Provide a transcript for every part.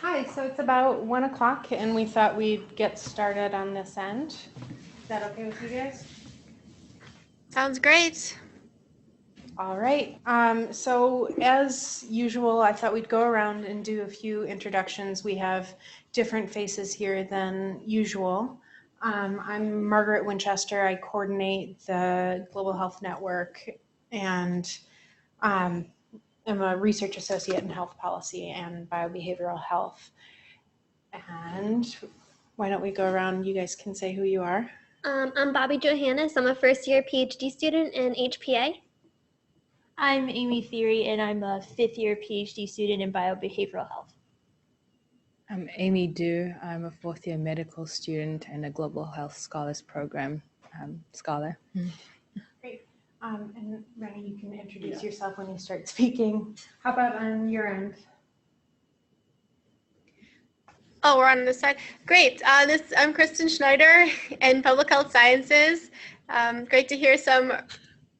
Hi, so it's about 1 o'clock and we thought we'd get started on this end. Is that okay with you guys? Sounds great. All right. So as usual, I thought we'd go around and do a few introductions. We have different faces here than usual. I'm Margaret Winchester. I coordinate the Global Health Network and um, am a research associate in health policy and biobehavioral health. And why don't we go around? You guys can say who you are. I'm Bobby Johannes. I'm a first-year PhD student in HPA. I'm Amy Theory, and I'm a fifth-year PhD student in biobehavioral health. I'm Amy Du. I'm a fourth-year medical student and a Global Health Scholars Program scholar. Great. And Reni, you can introduce yourself when you start speaking. How about on your end? Oh, we're on this side. Great. I'm Kristen Schneider in Public Health Sciences. Great to hear some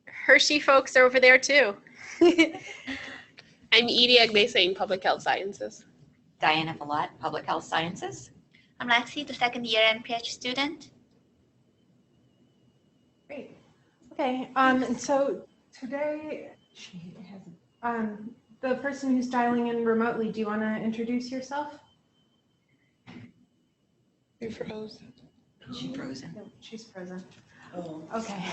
Hershey folks over there too. I'm Edie Agnese in Public Health Sciences. Diana Valot, Public Health Sciences. I'm Lexi, the second year NPH student. Great. Okay. And so today, the person who's dialing in remotely, do you want to introduce yourself? You froze. She frozen. No, she's frozen. Oh. Okay.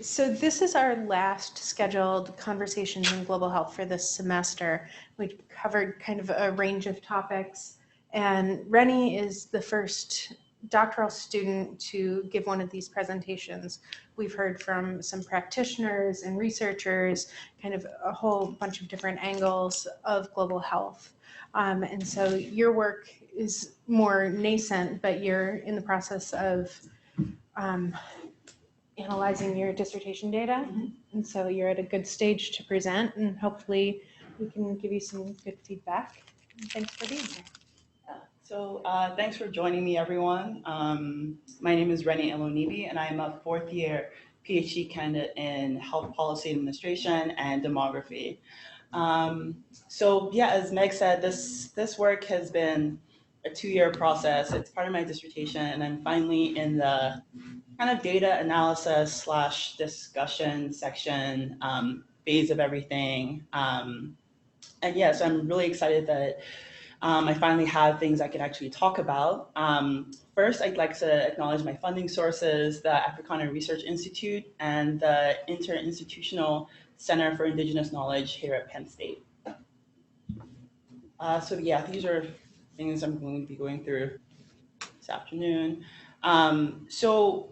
So this is our last scheduled Conversations in Global Health for this semester. We covered kind of a range of topics, and Reni is the first doctoral student to give one of these presentations. We've heard from some practitioners and researchers, kind of a whole bunch of different angles of global health. And so your work is more nascent, but you're in the process of analyzing your dissertation data. And so you're at a good stage to present, and hopefully we can give you some good feedback. And thanks for being here. So thanks for joining me, everyone. My name is Reni Elewonibi, and I'm a fourth-year PhD candidate in health policy administration and demography. So yeah, as Meg said, this work has been a 2-year process. It's part of my dissertation, and I'm finally in the kind of data analysis / discussion section phase of everything. And yeah, so I'm really excited that I finally have things I can actually talk about. First, I'd like to acknowledge my funding sources, the Africana Research Institute and the Interinstitutional Center for Indigenous Knowledge here at Penn State. So yeah, these are things I'm going to be going through this afternoon. So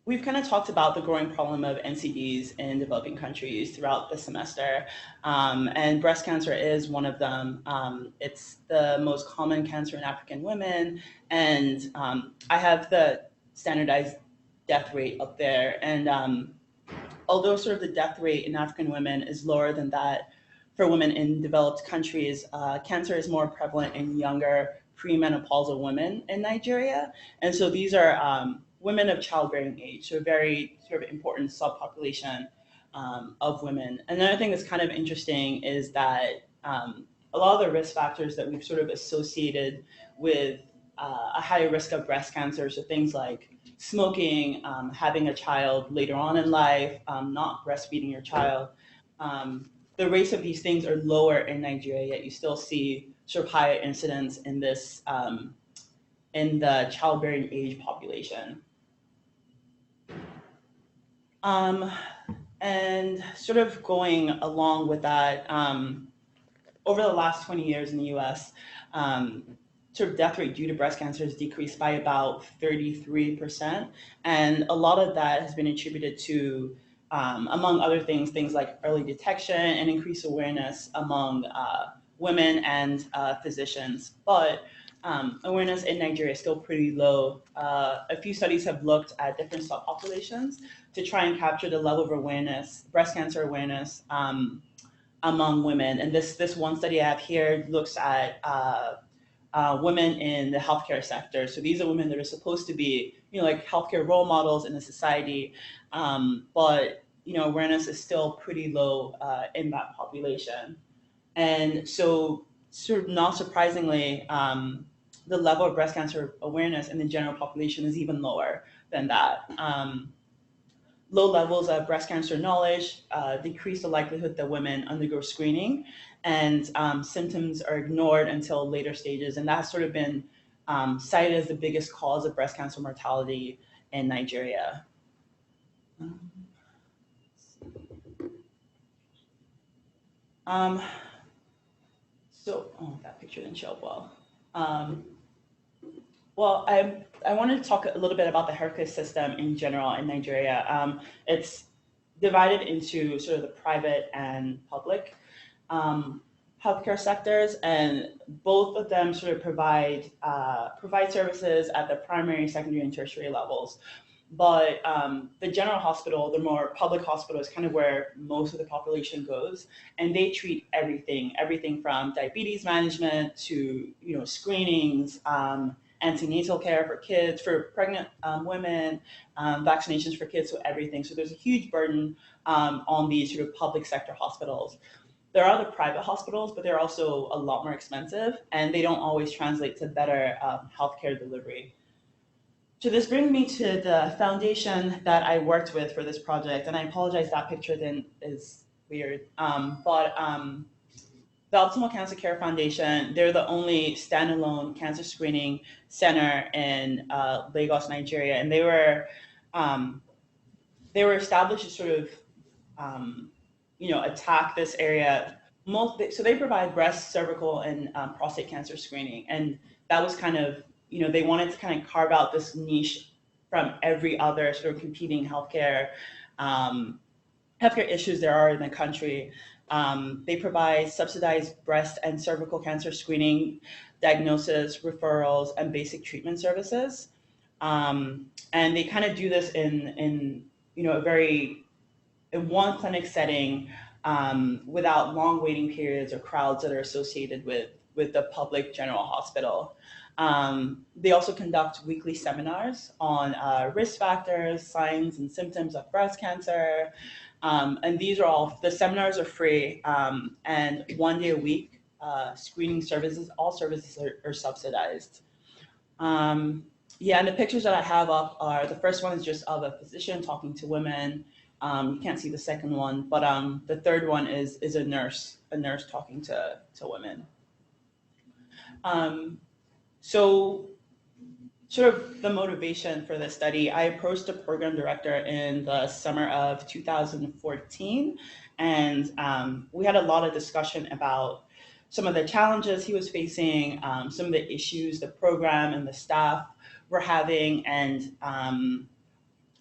we've kind of talked about the growing problem of NCDs in developing countries throughout the semester, and breast cancer is one of them. It's the most common cancer in African women, and I have the standardized death rate up there. And although sort of the death rate in African women is lower than that for women in developed countries, cancer is more prevalent in younger premenopausal women in Nigeria. And so these are women of childbearing age, so a very sort of important subpopulation of women. Another thing that's kind of interesting is that a lot of the risk factors that we've sort of associated with a higher risk of breast cancer, so things like smoking, having a child later on in life, not breastfeeding your child, the rates of these things are lower in Nigeria, yet you still see sort of higher incidence in this in the childbearing age population. And sort of going along with that, over the last 20 years in the US, sort of death rate due to breast cancer has decreased by about 33%. And a lot of that has been attributed to, among other things, things like early detection and increased awareness among women and physicians. But awareness in Nigeria is still pretty low. A few studies have looked at different subpopulations to try and capture the level of awareness, breast cancer awareness among women. And this one study I have here looks at women in the healthcare sector. So these are women that are supposed to be, like healthcare role models in the society, but awareness is still pretty low in that population. And so sort of not surprisingly, the level of breast cancer awareness in the general population is even lower than that. Low levels of breast cancer knowledge decrease the likelihood that women undergo screening, and symptoms are ignored until later stages. And that's sort of been cited as the biggest cause of breast cancer mortality in Nigeria. That picture didn't show up well. I wanted to talk a little bit about the healthcare system in general in Nigeria. It's divided into sort of the private and public healthcare sectors, and both of them sort of provide services at the primary, secondary, and tertiary levels. But the general hospital, the more public hospital, is kind of where most of the population goes, and they treat everything from diabetes management to screenings, antenatal care for kids, for pregnant women, vaccinations for kids, so everything. So there's a huge burden on these sort of public sector hospitals. There are other private hospitals, but they're also a lot more expensive, and they don't always translate to better healthcare delivery. So this brings me to the foundation that I worked with for this project, and I apologize that picture then is weird. The Optimal Cancer Care Foundation, they're the only standalone cancer screening center in Lagos, Nigeria, and they were established to sort of attack this area. So they provide breast, cervical, and prostate cancer screening, and that was kind of they wanted to kind of carve out this niche from every other sort of competing healthcare issues there are in the country. They provide subsidized breast and cervical cancer screening, diagnosis, referrals, and basic treatment services. And they kind of do this in one clinic setting, without long waiting periods or crowds that are associated with the public general hospital. They also conduct weekly seminars on risk factors, signs and symptoms of breast cancer. And the seminars are free, and 1 day a week, screening services, all services are subsidized. And the pictures that I have up are, the first one is just of a physician talking to women. You can't see the second one, but the third one is a nurse talking to women. So sort of the motivation for this study, I approached the program director in the summer of 2014, and we had a lot of discussion about some of the challenges he was facing, some of the issues the program and the staff were having, and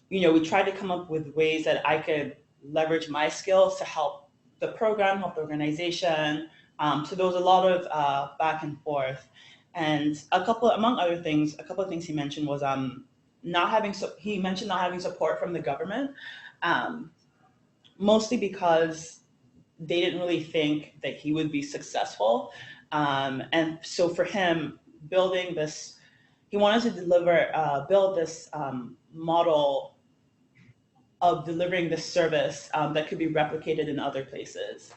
we tried to come up with ways that I could leverage my skills to help the program, help the organization. So there was a lot of back and forth. And among other things, a couple of things he mentioned was not having support from the government, mostly because they didn't really think that he would be successful. And so for him, he wanted to build this model of delivering this service that could be replicated in other places.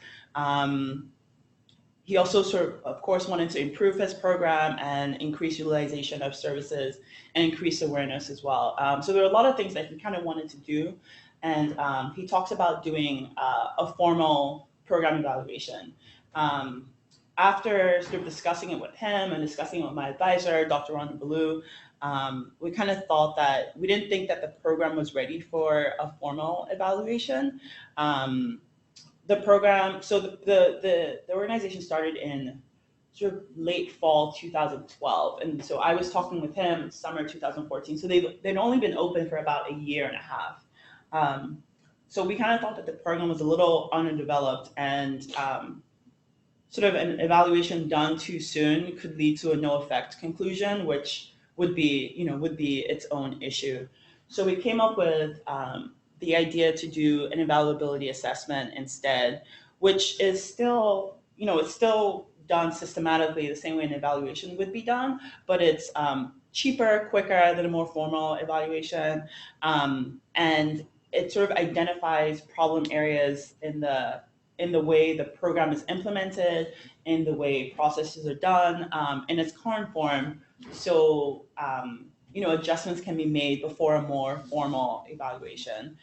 He also of course, wanted to improve his program and increase utilization of services and increase awareness as well. So there are a lot of things that he kind of wanted to do. And he talks about doing a formal program evaluation. After sort of discussing it with him and discussing it with my advisor, Dr. Rhonda Ballou, we kind of thought that we didn't think that the program was ready for a formal evaluation. The program, so the organization started in sort of late fall 2012, and so I was talking with him summer 2014. So they'd only been open for about a year and a half. So we kind of thought that the program was a little underdeveloped, and sort of an evaluation done too soon could lead to a no effect conclusion, which would be its own issue. So we came up with the idea to do an evaluability assessment instead, which is still, it's still done systematically the same way an evaluation would be done, but it's cheaper, quicker than a more formal evaluation, and it sort of identifies problem areas in in the way the program is implemented, in the way processes are done, in its current form. So, adjustments can be made before a more formal evaluation.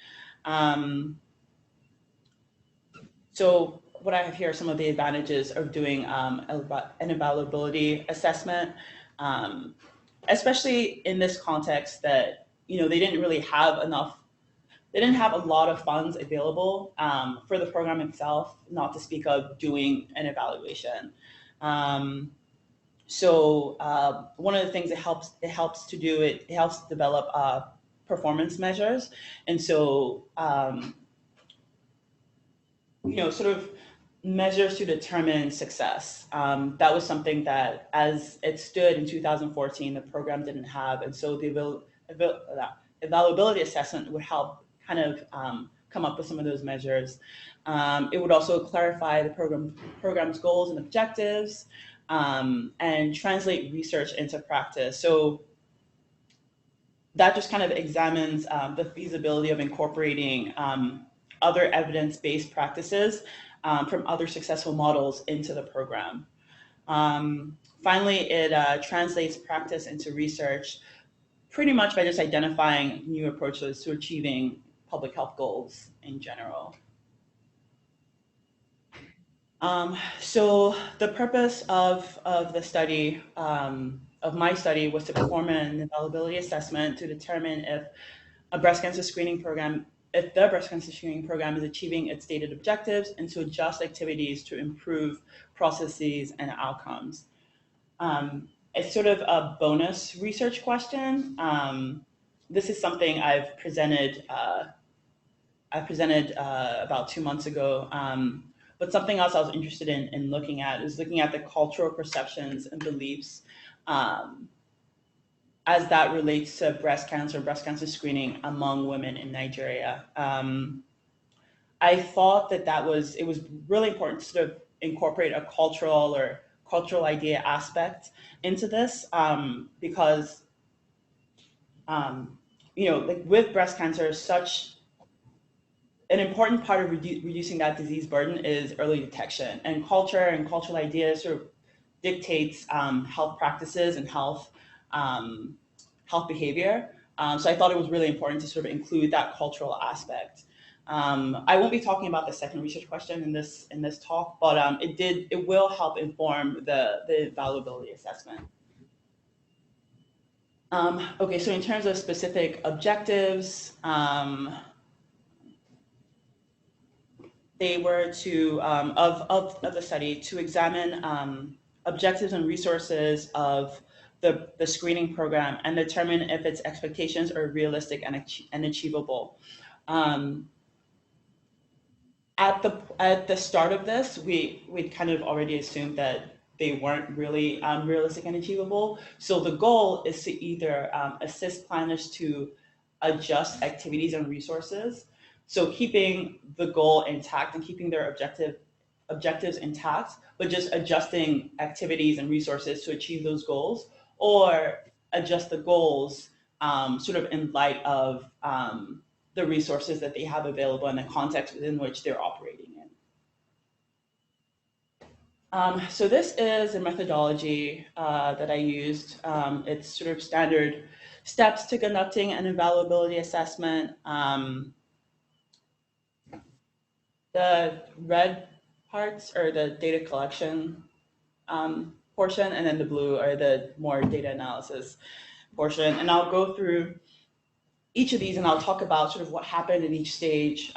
So what I have here are some of the advantages of doing an availability assessment, especially in this context that, they didn't really have they didn't have a lot of funds available for the program itself, not to speak of doing an evaluation. One of the things it helps develop performance measures. And so, sort of measures to determine success. That was something that, as it stood in 2014, the program didn't have. And so the availability assessment would help kind of come up with some of those measures. It would also clarify the program's goals and objectives, and translate research into practice. So that just kind of examines the feasibility of incorporating other evidence-based practices from other successful models into the program. Finally, it translates practice into research pretty much by just identifying new approaches to achieving public health goals in general. So the purpose of the study, of my study, was to perform an availability assessment to determine if the breast cancer screening program is achieving its stated objectives, and to adjust activities to improve processes and outcomes. It's sort of a bonus research question. This is something I've presented about 2 months ago. But something else I was interested in looking at is looking at the cultural perceptions and beliefs as that relates to breast cancer screening among women in Nigeria. I thought that it was really important to sort of incorporate a cultural idea aspect into this, because, like with breast cancer, such an important part of reducing that disease burden is early detection, and cultural ideas sort of dictates health practices and health behavior. So I thought it was really important to sort of include that cultural aspect. I won't be talking about the second research question in this talk, but it will help inform the valuability assessment. Okay, so in terms of specific objectives, they were to of the study to examine objectives and resources of the screening program and determine if its expectations are realistic and achievable. At the start of this, we'd kind of already assumed that they weren't really realistic and achievable. So the goal is to either assist planners to adjust activities and resources, so keeping the goal intact and keeping their objectives intact, but just adjusting activities and resources to achieve those goals, or adjust the goals sort of in light of the resources that they have available and the context within which they're operating in. So this is a methodology that I used. It's sort of standard steps to conducting an availability assessment. The red parts are the data collection portion, and then the blue are the more data analysis portion. And I'll go through each of these, and I'll talk about sort of what happened in each stage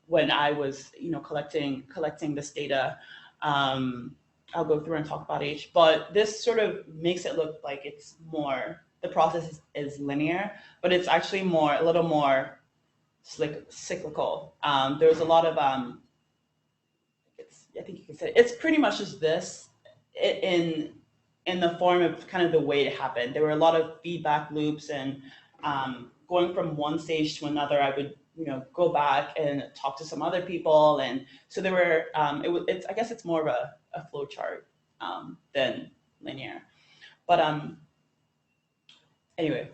when I was, collecting this data. I'll go through and talk about each, but this sort of makes it look like it's more, the process is linear, but it's actually a little more cyclical. There's a lot of, I think you can say, it's pretty much just this in the form of kind of the way it happened. There were a lot of feedback loops, and going from one stage to another, I would, go back and talk to some other people. And so there were, I guess it's more of a flow chart than linear. But anyway,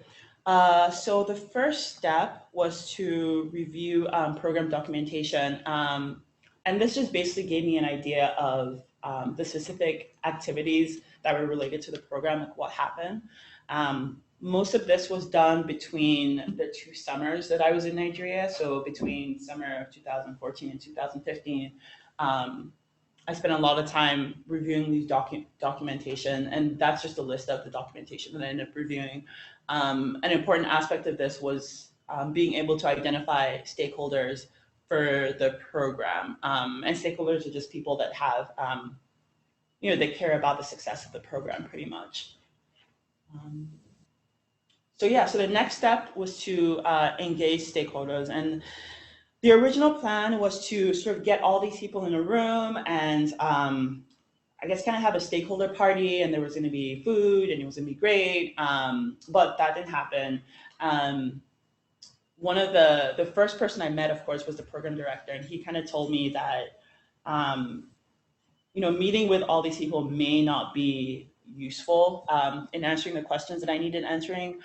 so the first step was to review program documentation. And And this just basically gave me an idea of the specific activities that were related to the program, like what happened. Most of this was done between the 2 summers that I was in Nigeria. So between summer of 2014 and 2015, I spent a lot of time reviewing these documentation, and that's just a list of the documentation that I ended up reviewing. An important aspect of this was being able to identify stakeholders for the program. And stakeholders are just people that have, they care about the success of the program pretty much. So the next step was to engage stakeholders. And the original plan was to sort of get all these people in a room and I guess kind of have a stakeholder party, and there was going to be food and it was going to be great. But that didn't happen. One of the first person I met, of course, was the program director, and he kind of told me that, meeting with all these people may not be useful in answering the questions that I needed answering.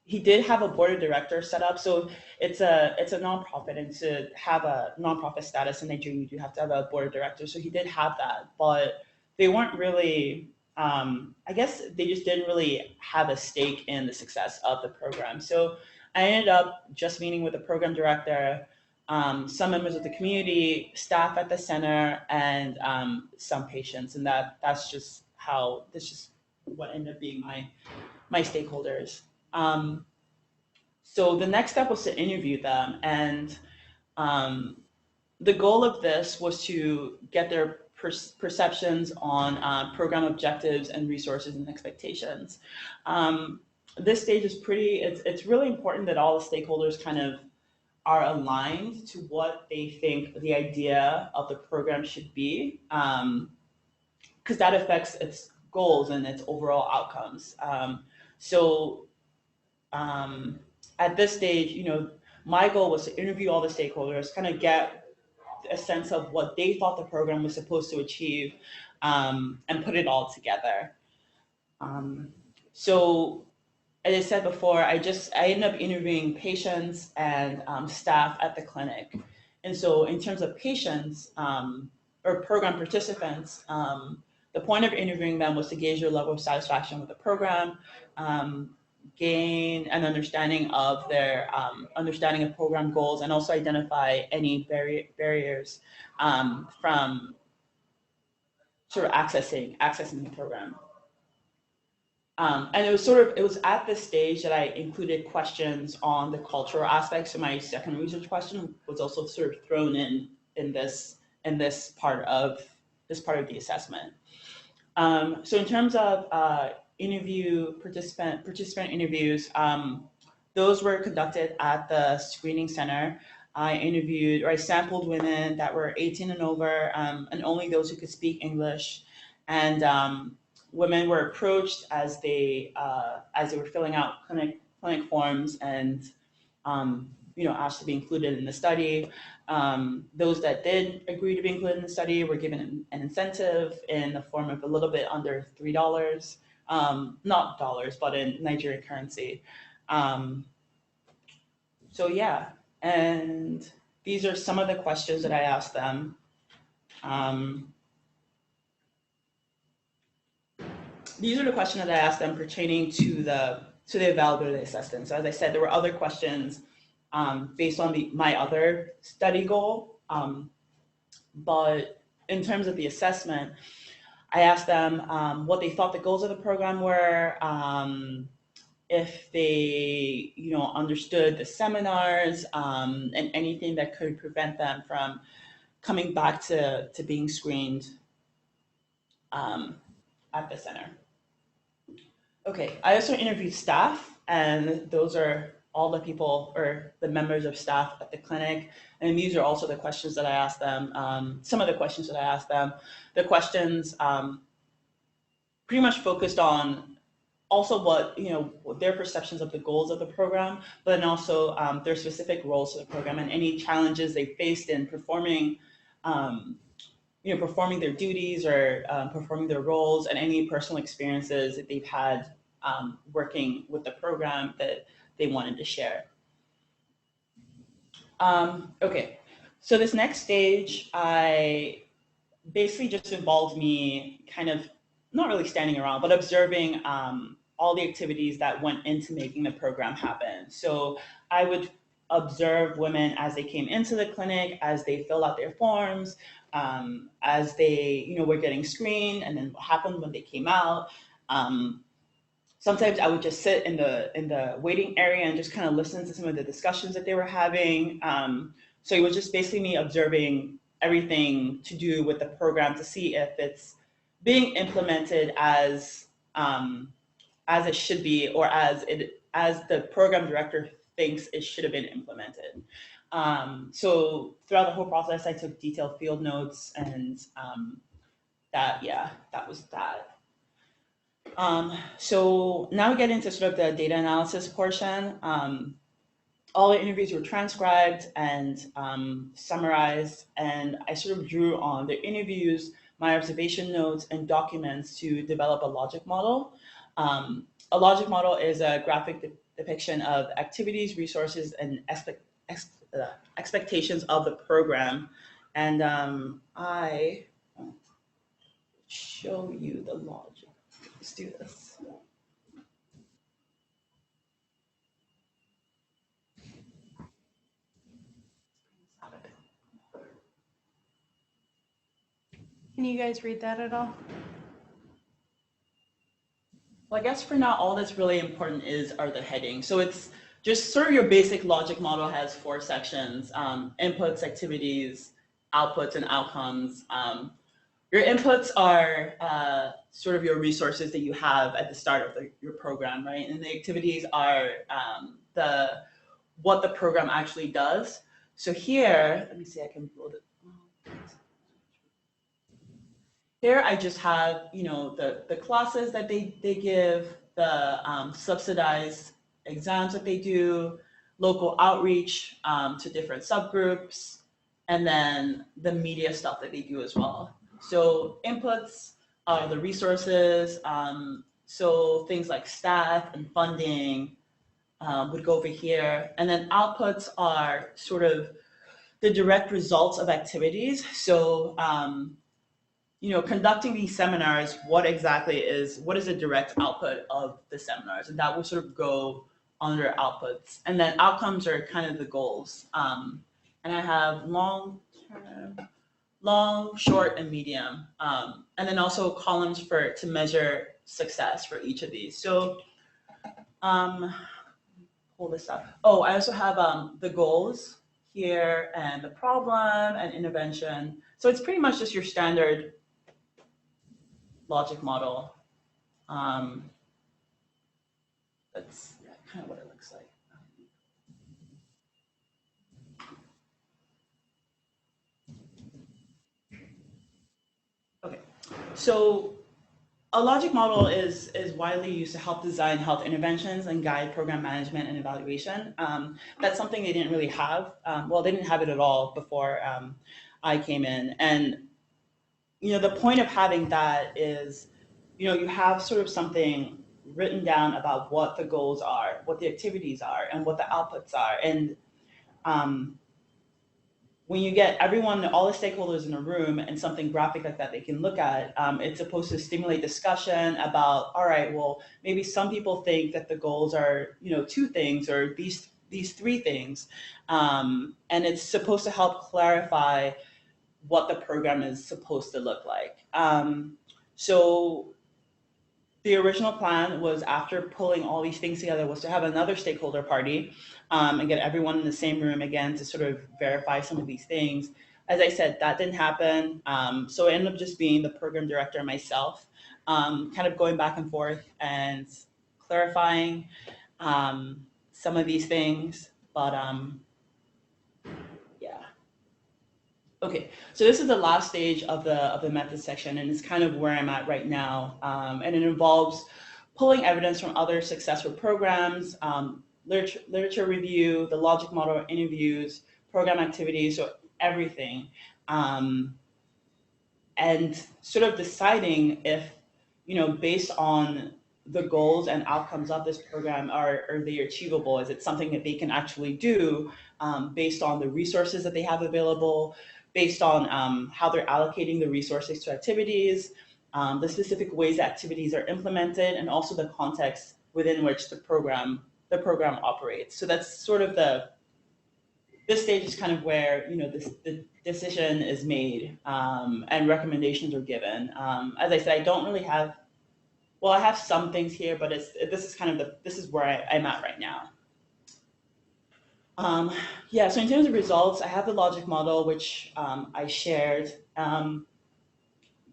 He did have a board of directors set up, so it's a nonprofit, and to have a nonprofit status in Nigeria, you do have to have a board of directors. So he did have that, but they weren't really. I guess they just didn't really have a stake in the success of the program. So I ended up just meeting with the program director, some members of the community, staff at the center, and some patients, and that's just what ended up being my stakeholders. So the next step was to interview them, and the goal of this was to get their perceptions on program objectives and resources and expectations. This stage is it's really important that all the stakeholders kind of are aligned to what they think the idea of the program should be, because that affects its goals and its overall outcomes. At this stage, my goal was to interview all the stakeholders, kind of get a sense of what they thought the program was supposed to achieve, and put it all together. So, as I said before, I ended up interviewing patients and staff at the clinic. And so in terms of patients or program participants, the point of interviewing them was to gauge their level of satisfaction with the program, gain an understanding of their understanding of program goals, and also identify any barriers from sort of accessing the program. And it was at this stage that I included questions on the cultural aspects. So my second research question was also sort of thrown in this part of the assessment. So in terms of participant interviews, those were conducted at the screening center. I sampled women that were 18 and over, and only those who could speak English. And women were approached as they were filling out clinic forms and asked to be included in the study. Those that did agree to be included in the study were given an incentive in the form of a little bit under $3, not dollars, but in Nigerian currency. And these are some of the questions that I asked them. These are the questions that I asked them pertaining to the availability assessment. So as I said, there were other questions based on my other study goal. But in terms of the assessment, I asked them what they thought the goals of the program were, if they understood the seminars, and anything that could prevent them from coming back to being screened at the center. Okay, I also interviewed staff, and those are all the people or the members of staff at the clinic. And these are also the questions that I asked them, some of the questions that I asked them. The questions pretty much focused on also what their perceptions of the goals of the program, but then also their specific roles to the program and any challenges they faced in performing their duties or performing their roles, and any personal experiences that they've had working with the program that they wanted to share. Okay, So this next stage, I basically just involved me kind of not really standing around, but observing all the activities that went into making the program happen. So I would observe women as they came into the clinic, as they filled out their forms, as they, were getting screened, and then what happened when they came out. Sometimes I would just sit in the waiting area and just kind of listen to some of the discussions that they were having. So it was just basically me observing everything to do with the program to see if it's being implemented as it should be, or as the program director thinks it should have been implemented. So throughout the whole process, I took detailed field notes, and that was that. So now we get into sort of the data analysis portion. All the interviews were transcribed and summarized, and I sort of drew on the interviews, my observation notes, and documents to develop a logic model. A logic model is a graphic depiction of activities, resources, and expectations of the program. And I will show you the logic. Let's do this. Can you guys read that at all? Well, I guess for now, all that's really important are the headings. So it's just sort of your basic logic model has 4 sections: inputs, activities, outputs, and outcomes. Your inputs are sort of your resources that you have at the start of your program, right? And the activities are what the program actually does. So here, let me see, I can build it. Here I just have, the classes that they give, the subsidized exams that they do, local outreach to different subgroups, and then the media stuff that they do as well. So inputs are the resources. So things like staff and funding would go over here. And then outputs are sort of the direct results of activities. So, conducting these seminars, what is the direct output of the seminars? And that will sort of go under outputs. And then outcomes are kind of the goals. And I have long, short, and medium. And then also columns to measure success for each of these. So pull this up. Oh, I also have the goals here, and the problem and intervention. So it's pretty much just your standard logic model. That's kind of what it looks like. Okay, so a logic model is widely used to help design health interventions and guide program management and evaluation. That's something they didn't really have. They didn't have it at all before I came in. And the point of having that is, you have sort of something written down about what the goals are, what the activities are, and what the outputs are. And when you get everyone, all the stakeholders in a room, and something graphic like that they can look at, it's supposed to stimulate discussion about, all right, well, maybe some people think that the goals are, 2 things, or these 3 things. And it's supposed to help clarify what the program is supposed to look like. So the original plan was, after pulling all these things together, was to have another stakeholder party and get everyone in the same room again to sort of verify some of these things. As I said, that didn't happen. So it ended up just being the program director and myself, kind of going back and forth and clarifying some of these things. But yeah. Okay, so this is the last stage of the method section, and it's kind of where I'm at right now. And it involves pulling evidence from other successful programs, literature review, the logic model interviews, program activities, so everything. And sort of deciding if, based on the goals and outcomes of this program are they achievable? Is it something that they can actually do based on the resources that they have available, based on how they're allocating the resources to activities, the specific ways activities are implemented, and also the context within which the program operates. So that's sort of this stage is kind of where the decision is made and recommendations are given. As I said, I don't really have. Well, I have some things here, but this is where I'm at right now. Yeah, so in terms of results, I have the logic model, which I shared.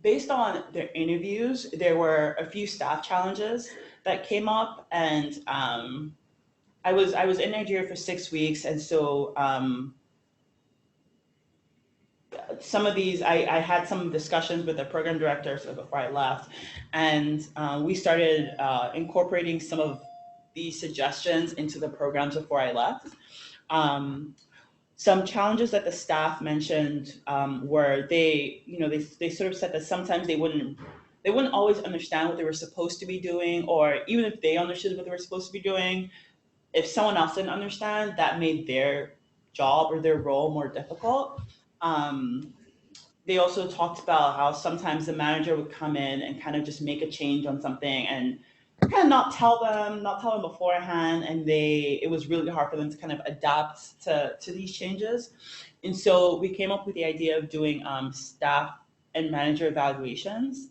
Based on their interviews, there were a few staff challenges that came up, and I was in Nigeria for 6 weeks, and so some of these I had some discussions with the program director before I left, and we started incorporating some of these suggestions into the programs before I left. Some challenges that the staff mentioned were they sort of said that sometimes they wouldn't always understand what they were supposed to be doing, or even if they understood what they were supposed to be doing, if someone else didn't understand, that made their job or their role more difficult. They also talked about how sometimes the manager would come in and kind of just make a change on something and kind of not tell them beforehand, and it was really hard for them to kind of adapt to these changes. And so we came up with the idea of doing staff and manager evaluations,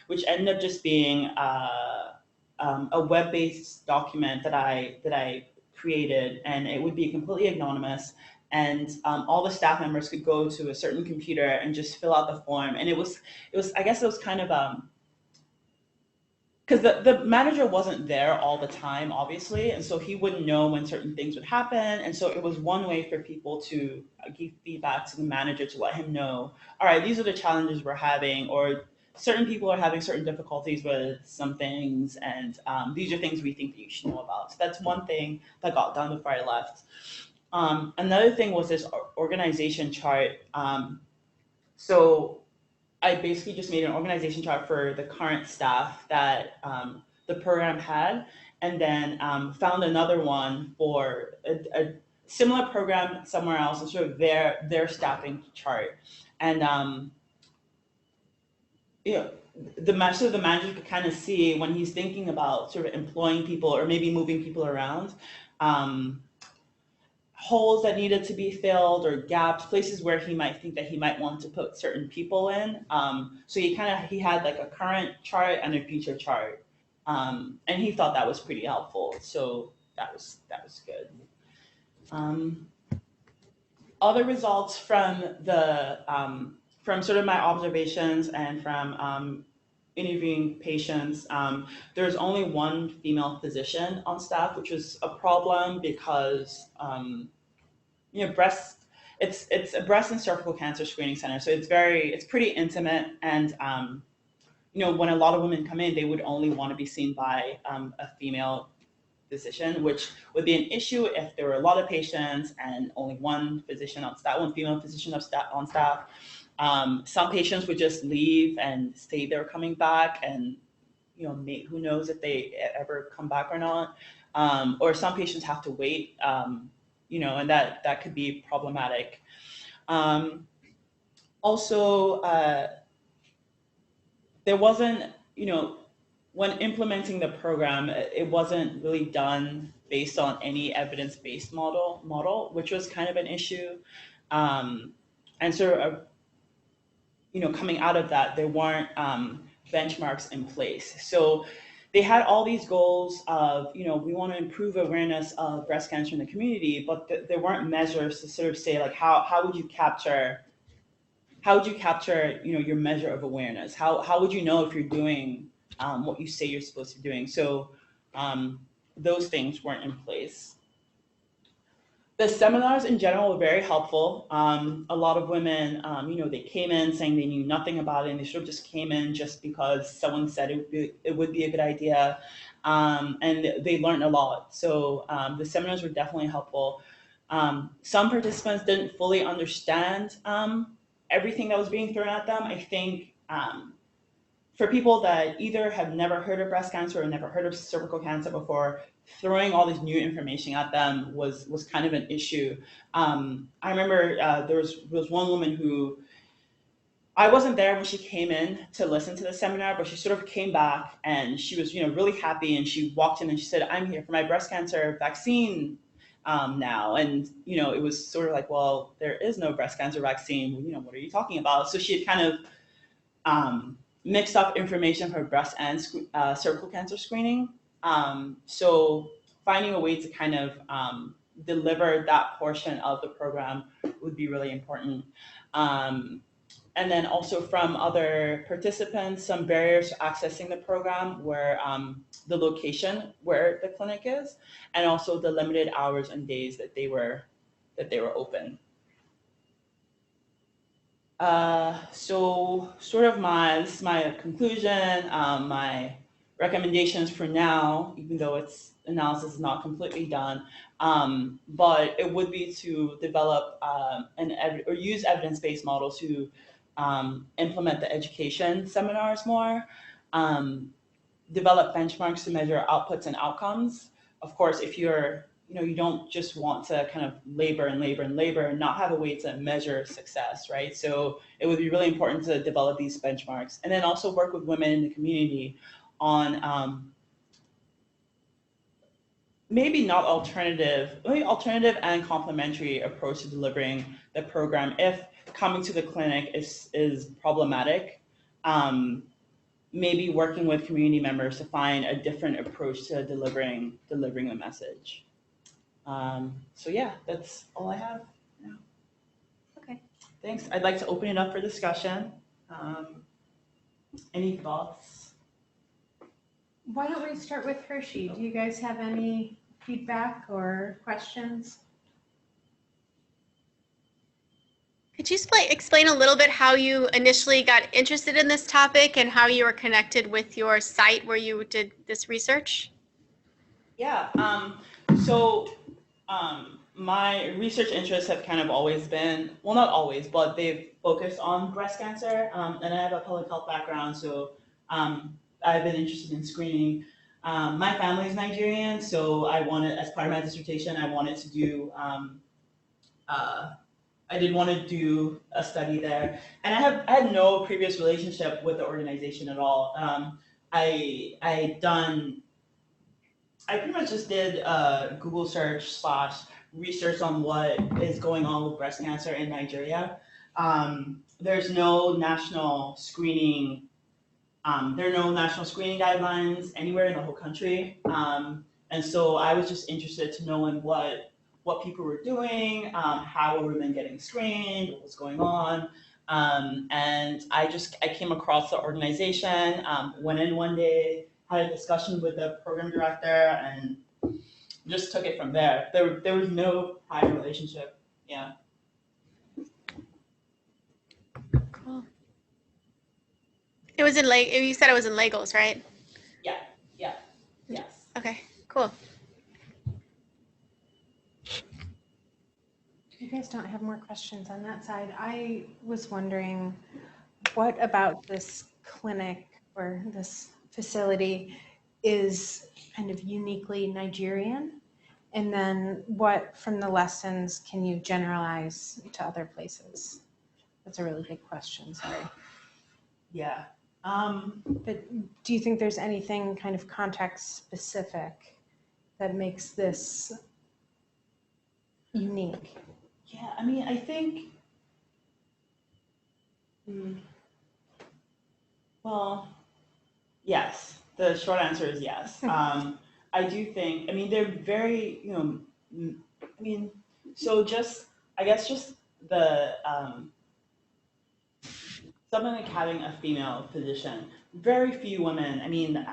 which ended up just being a web-based document that I created, and it would be completely anonymous. And all the staff members could go to a certain computer and just fill out the form. And it was I guess it was kind of because the manager wasn't there all the time, obviously, and so he wouldn't know when certain things would happen. And so it was one way for people to give feedback to the manager to let him know, all right, these are the challenges we're having, or certain people are having certain difficulties with some things, and these are things we think that you should know about. So that's one thing that got done before I left. Another thing was this organization chart. So I basically just made an organization chart for the current staff that the program had, and then found another one for a similar program somewhere else, and sort of their staffing chart. And the manager could kind of see when he's thinking about sort of employing people or maybe moving people around, holes that needed to be filled or gaps, places where he might think that he might want to put certain people in. So he had like a current chart and a future chart, and he thought that was pretty helpful. So that was good. Other results from from sort of my observations and from interviewing patients, there's only one female physician on staff, which was a problem because it's a breast and cervical cancer screening center, so it's pretty intimate, and when a lot of women come in, they would only want to be seen by a female physician, which would be an issue if there were a lot of patients and only one female physician on staff. Some patients would just leave and say they're coming back, and who knows if they ever come back or not. Or some patients have to wait, and that could be problematic. Also, there wasn't, when implementing the program, it wasn't really done based on any evidence-based model, which was kind of an issue. And sort of, coming out of that, there weren't benchmarks in place. So they had all these goals of, we want to improve awareness of breast cancer in the community, but there weren't measures to sort of say, like, how would you capture, your measure of awareness? How would you know if you're doing what you say you're supposed to be doing? So those things weren't in place. The seminars in general were very helpful. A lot of women, they came in saying they knew nothing about it, and they sort of just came in just because someone said it would be a good idea, and they learned a lot. So the seminars were definitely helpful. Some participants didn't fully understand everything that was being thrown at them. I think for people that either have never heard of breast cancer or never heard of cervical cancer before, throwing all this new information at them was kind of an issue. I remember there was one woman who I wasn't there when she came in to listen to the seminar, but she sort of came back and she was, really happy. And she walked in and she said, "I'm here for my breast cancer vaccine now." And, it was sort of like, well, there is no breast cancer vaccine. Well, what are you talking about? So she had kind of mixed up information for breast and cervical cancer screening. So finding a way to kind of deliver that portion of the program would be really important. And then also from other participants, some barriers to accessing the program were the location where the clinic is, and also the limited hours and days that they were open. So sort of this is my conclusion, my recommendations for now, even though its analysis is not completely done, but it would be to develop or use evidence-based models to implement the education seminars more, develop benchmarks to measure outputs and outcomes. Of course, if you don't just want to kind of labor and not have a way to measure success, right? So it would be really important to develop these benchmarks, and then also work with women in the community on maybe alternative and complementary approach to delivering the program if coming to the clinic is problematic. Maybe working with community members to find a different approach to delivering the message. So yeah, that's all I have now. Okay. Thanks. I'd like to open it up for discussion. Any thoughts? Why don't we start with Hershey? Do you guys have any feedback or questions? Could you explain a little bit how you initially got interested in this topic and how you were connected with your site where you did this research? Yeah. So my research interests have kind of always been, well, not always, but they've focused on breast cancer. And I have a public health background, so I've been interested in screening. My family is Nigerian, so as part of my dissertation, I did want to do a study there, and I had no previous relationship with the organization at all. I pretty much just did a Google search / research on what is going on with breast cancer in Nigeria. There's no national screening. There are no national screening guidelines anywhere in the whole country, and so I was just interested to know in what people were doing, how were women getting screened, what was going on. And I came across the organization, went in one day, had a discussion with the program director, and just took it from there. There was no prior relationship. Yeah. Cool. It was you said it was in Lagos, right? Yeah. Yes. Okay, cool. You guys don't have more questions on that side. I was wondering, what about this clinic or this facility is kind of uniquely Nigerian? And then what from the lessons can you generalize to other places? That's a really big question, sorry. Yeah. But do you think there's anything kind of context specific that makes this unique? Yeah, I mean, I think, well, yes. The short answer is yes. I do think, I mean, they're very, so I guess just the, something like having a female physician, very few women, I mean,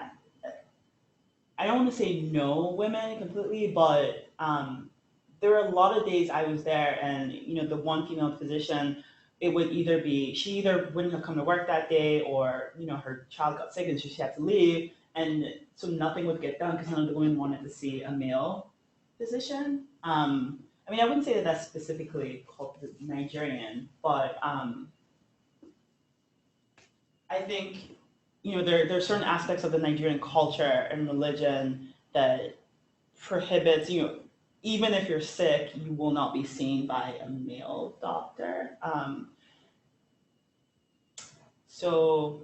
I don't want to say no women completely, but there were a lot of days I was there and, the one female physician, it would she either wouldn't have come to work that day or, her child got sick and she had to leave. And so nothing would get done because none of the women wanted to see a male physician. I mean, I wouldn't say that that's specifically called Nigerian, but I think there are certain aspects of the Nigerian culture and religion that prohibits, even if you're sick, you will not be seen by a male doctor. So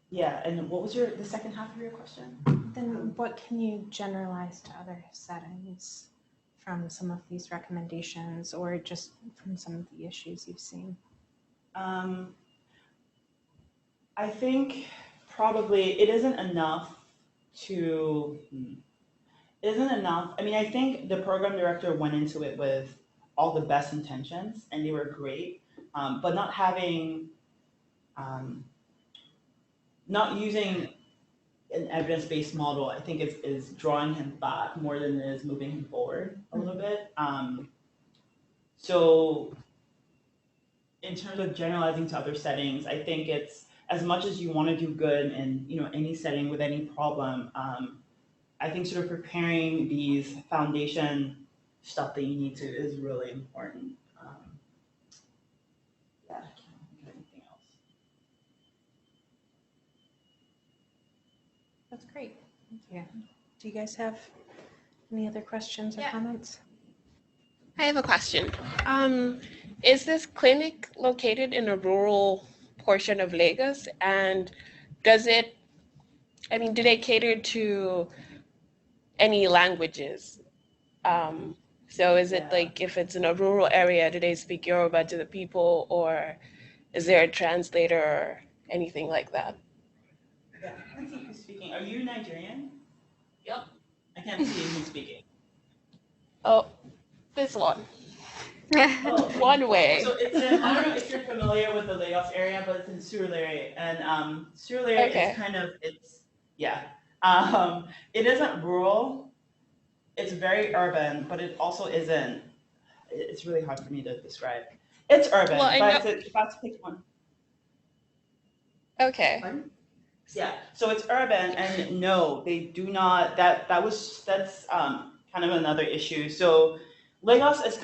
yeah, and what was the second half of your question? Then what can you generalize to other settings from some of these recommendations or just from some of the issues you've seen? I think probably it isn't enough it isn't enough. I mean, I think the program director went into it with all the best intentions and they were great, but um, not using an evidence-based model, I think is drawing him back more than it is moving him forward a little bit. So in terms of generalizing to other settings, I think it's as much as you want to do good in any setting with any problem. I think sort of preparing these foundation stuff that you need to is really important. Yeah, I can't think of anything else. That's great. Thank you. Do you guys have any other questions or comments? I have a question. Is this clinic located in a rural portion of Lagos? And do they cater to any languages? So is it like if it's in a rural area, do they speak Yoruba to the people, or is there a translator or anything like that? Yeah, I can see who's speaking. Are you Nigerian? Yep. I can't see who's speaking. Oh, this one. Oh, One way. so it's in, I don't know if you're familiar with the Lagos area, but it's in Surulere, and Surulere Okay. is it isn't rural. It's very urban, but it also isn't. It's really hard for me to describe. It's urban, Well, I but know. if I have to pick one. Okay. Pardon? Yeah, so it's urban, and no, they do not. That's kind of another issue. So Lagos is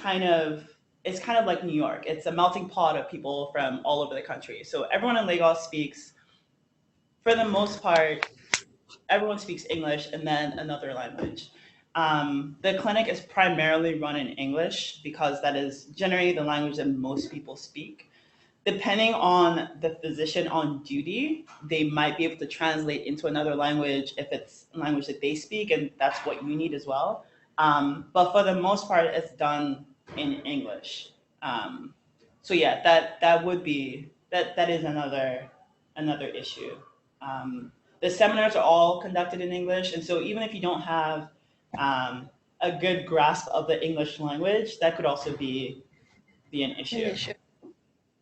it's kind of like New York. It's a melting pot of people from all over the country. So everyone in Lagos speaks, for the most part, everyone speaks English and then another language. The clinic is primarily run in English because that is generally the language that most people speak. Depending on the physician on duty, they might be able to translate into another language if it's a language that they speak, and that's what you need as well. But for the most part, it's done in English. Um, so yeah, that is another issue. The seminars are all conducted in English, and so even if you don't have a good grasp of the English language, that could also be an issue.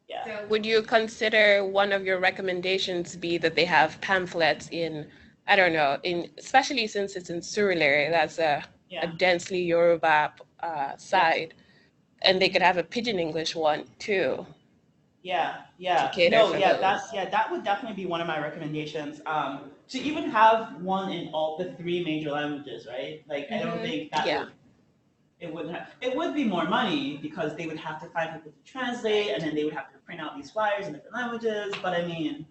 Yeah. So would you consider one of your recommendations be that they have pamphlets in, I don't know, especially since it's in Surulere, that's a Yeah. densely Yoruba side, and they could have a Pidgin English one too. Yeah. To cater No, for yeah, those. that would definitely be one of my recommendations. To even have one in all the three major languages, right? Like I don't think that Yeah. it would be more money because they would have to find people to translate and then they would have to print out these flyers in different languages. But I mean,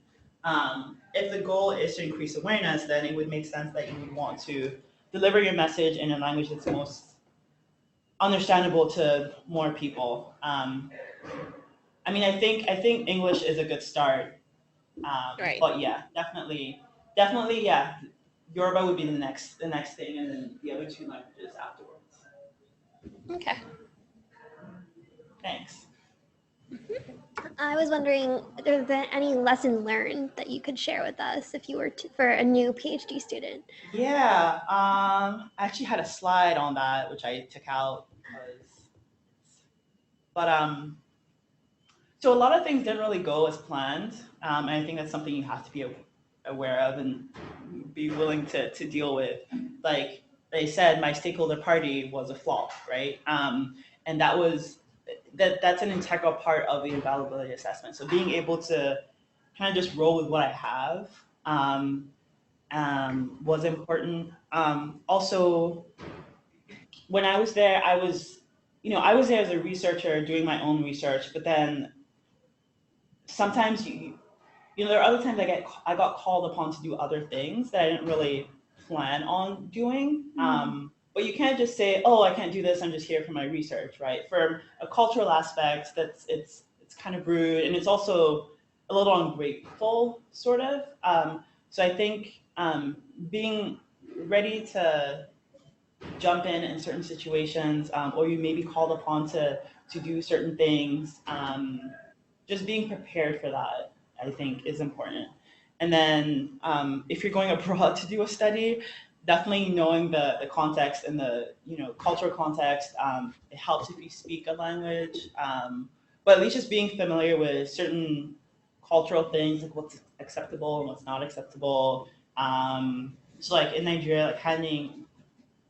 if the goal is to increase awareness, then it would make sense that you would want to deliver your message in a language that's most understandable to more people. I mean, I think English is a good start. Right. But yeah, definitely, yeah. Yoruba would be the next thing, and then the other two languages afterwards. Okay. Thanks. I was wondering if there was any lesson learned that you could share with us if you were for a new PhD student. Yeah, I actually had a slide on that which I took out but so a lot of things didn't really go as planned, and I think that's something you have to be aware of and be willing to deal with. Like they said, my stakeholder party was a flop, right? And that's an integral part of the availability assessment. So being able to kind of just roll with what I have was important. Also, when I was there, I was there as a researcher doing my own research, but then sometimes there are other times I got called upon to do other things that I didn't really plan on doing. But you can't just say, "Oh, I can't do this. I'm just here for my research," right? For a cultural aspect, it's kind of rude, and it's also a little ungrateful, sort of. So I think being ready to jump in certain situations, or you may be called upon to do certain things. Just being prepared for that, I think, is important. And then if you're going abroad to do a study, definitely knowing the context and the cultural context. It helps if you speak a language, but at least just being familiar with certain cultural things, like what's acceptable and what's not acceptable. So like in Nigeria, like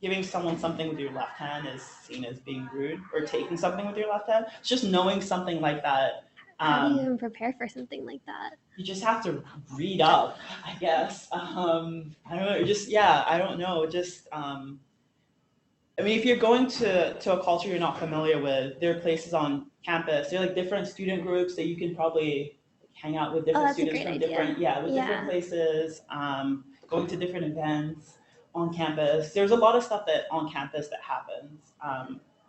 giving someone something with your left hand is seen as being rude, or taking something with your left hand. It's just knowing something like that. How do you even prepare for something like that? You just have to read up, I guess. I don't know. Just yeah, I don't know. Just I mean, if you're going to a culture you're not familiar with, there are places on campus. There are like different student groups that you can probably hang out with different that's a students great from idea. different different places. Going to different events on campus. There's a lot of stuff that on campus that happens.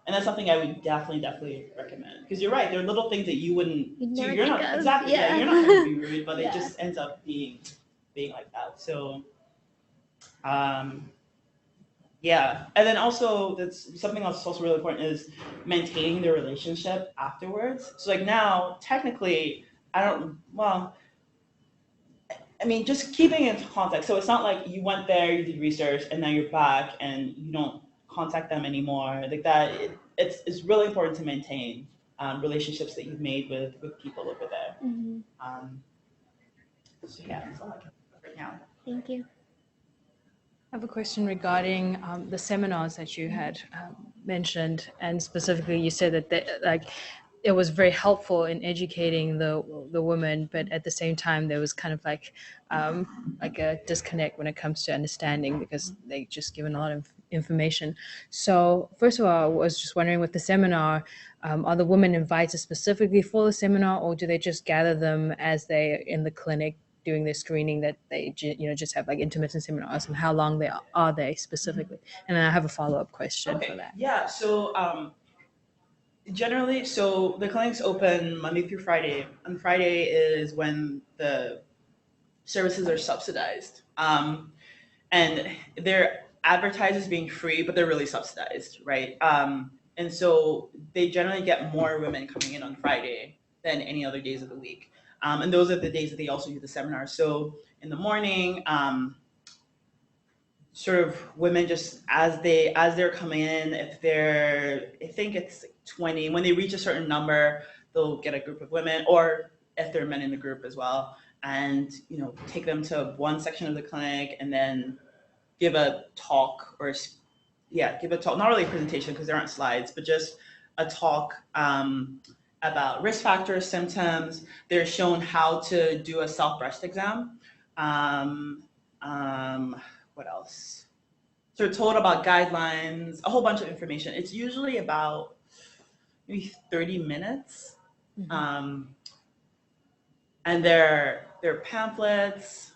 And that's something I would definitely recommend. Because you're right, there are little things that you wouldn't You'd do. never You're think not of. exactly Yeah. you're not going to be rude, but Yeah. it just ends up being like that. So yeah, and then also that's something else that's also really important is maintaining the relationship afterwards. So like now, technically, I don't. Well, I mean, just keeping it into context. So it's not like you went there, you did research, and now you're back and you don't contact them anymore. Like that, it's really important to maintain relationships that you've made with people over there. So yeah, that's all I can right now. Thank you. I have a question regarding the seminars that you had mentioned, and specifically, you said that it was very helpful in educating the women, but at the same time, there was kind of like a disconnect when it comes to understanding because they just given a lot of information. So first of all, I was just wondering with the seminar, are the women invited specifically for the seminar, or do they just gather them as they're in the clinic doing their screening, that they just have like intermittent seminars, and how long are they specifically? And then I have a follow-up question for that. Yeah, so generally, so the clinic's open Monday through Friday. And Friday is when the services are subsidized. And they're advertised as being free, but they're really subsidized, right? And so they generally get more women coming in on Friday than any other days of the week. And those are the days that they also do the seminars. So in the morning, sort of women just as they're coming in, I think it's 20, when they reach a certain number, they'll get a group of women, or if there are men in the group as well, and take them to one section of the clinic and then give a talk, not really a presentation because there aren't slides, but just a talk about risk factors, symptoms. They're shown how to do a self-breast exam. What else? So we're told about guidelines, a whole bunch of information. It's usually about maybe 30 minutes. And they're pamphlets.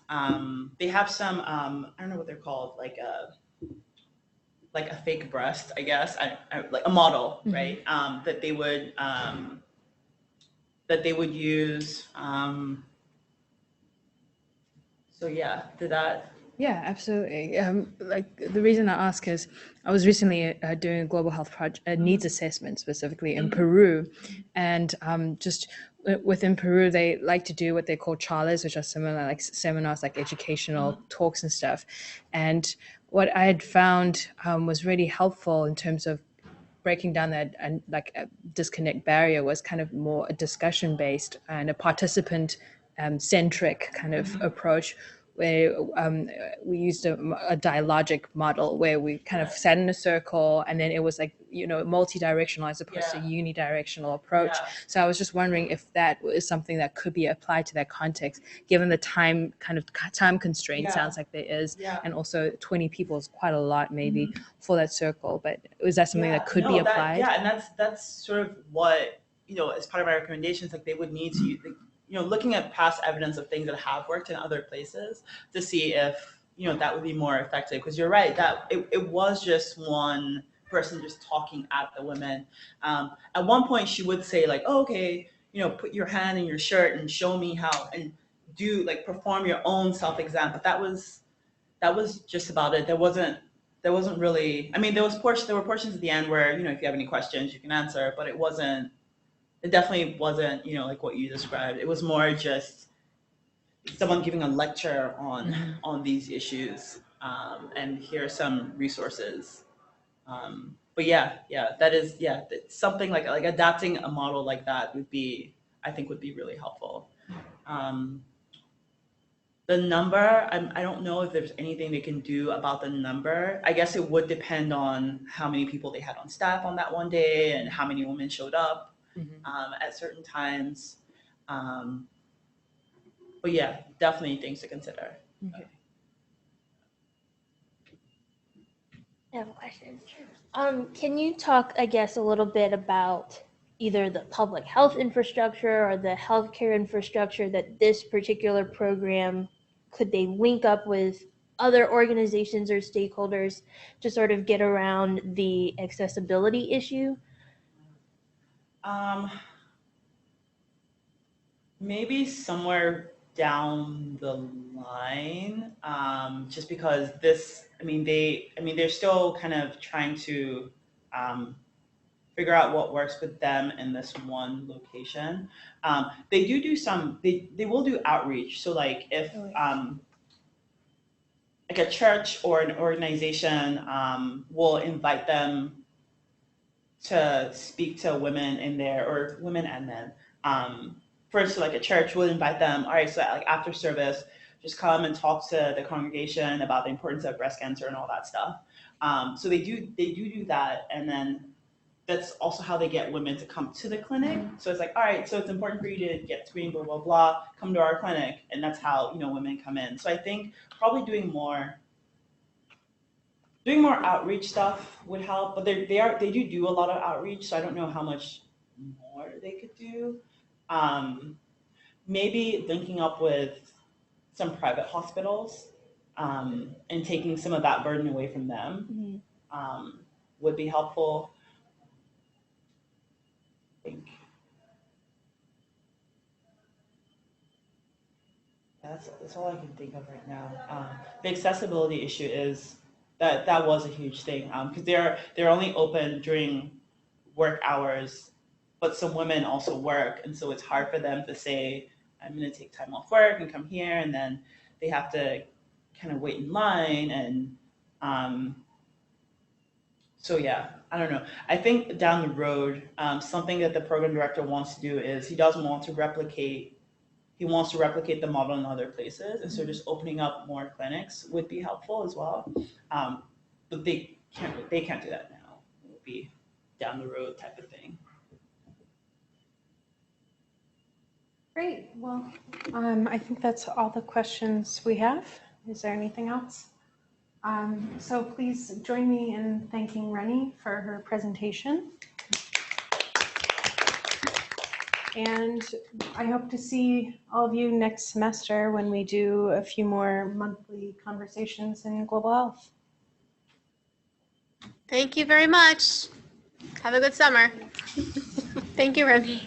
They have some, I don't know what they're called, like a fake breast, I guess, like a model, right? That they would use. So yeah, did that? Yeah, absolutely. Like the reason I ask is I was recently doing a global health project, a needs assessment specifically in Peru, and just within Peru, they like to do what they call charlas, which are similar like seminars, like educational talks and stuff. And what I had found was really helpful in terms of breaking down that and like a disconnect barrier was kind of more a discussion based and a participant centric kind of approach, where we used a dialogic model where we kind of sat in a circle, and then it was like multi-directional as opposed to unidirectional approach. So I was just wondering if that is something that could be applied to that context, given the time constraint. Sounds like there is, and also 20 people is quite a lot maybe for that circle. But is that something that could be applied? And that's sort of what as part of my recommendations. Like they would need to. looking at past evidence of things that have worked in other places to see if, that would be more effective. Because you're right, that it was just one person just talking at the women. At one point, she would say like, oh, okay, put your hand in your shirt and show me how, and do like perform your own self-exam. But that was just about it. There wasn't really. I mean, there were portions at the end where if you have any questions, you can answer. But it definitely wasn't like what you described. It was more just someone giving a lecture on these issues, and here are some resources. But that is something like adapting a model like that would be really helpful. The number, I don't know if there's anything they can do about the number. I guess it would depend on how many people they had on staff on that one day and how many women showed up at certain times. But yeah, definitely things to consider. Okay. I have a question. Can you talk, I guess, a little bit about either the public health infrastructure or the healthcare infrastructure that this particular program, could they link up with other organizations or stakeholders to sort of get around the accessibility issue? Maybe somewhere down the line, just because they're still kind of trying to figure out what works with them in this one location. They they will do outreach. So like if like a church or an organization will invite them to speak to women in there, or women and men. First, like a church will invite them. All right, so like after service, just come and talk to the congregation about the importance of breast cancer and all that stuff. So they do that, and then that's also how they get women to come to the clinic. So it's like, all right, so it's important for you to get screened, blah blah blah. Come to our clinic, and that's how women come in. So I think probably doing more outreach stuff would help. But they do a lot of outreach, so I don't know how much more they could do. Maybe linking up with some private hospitals, and taking some of that burden away from them would be helpful. I think that's all I can think of right now. The accessibility issue is that was a huge thing, because they're only open during work hours, but some women also work, and so it's hard for them to say, I'm going to take time off work and come here, and then they have to kind of wait in line, and so yeah, I don't know. I think down the road, something that the program director wants to do is he wants to replicate the model in other places, and so just opening up more clinics would be helpful as well. But they can't do that now. It would be down the road type of thing. Great. Well, I think that's all the questions we have. Is there anything else? So please join me in thanking Reni for her presentation. And I hope to see all of you next semester when we do a few more monthly conversations in global health. Thank you very much. Have a good summer. Thank you, Reni.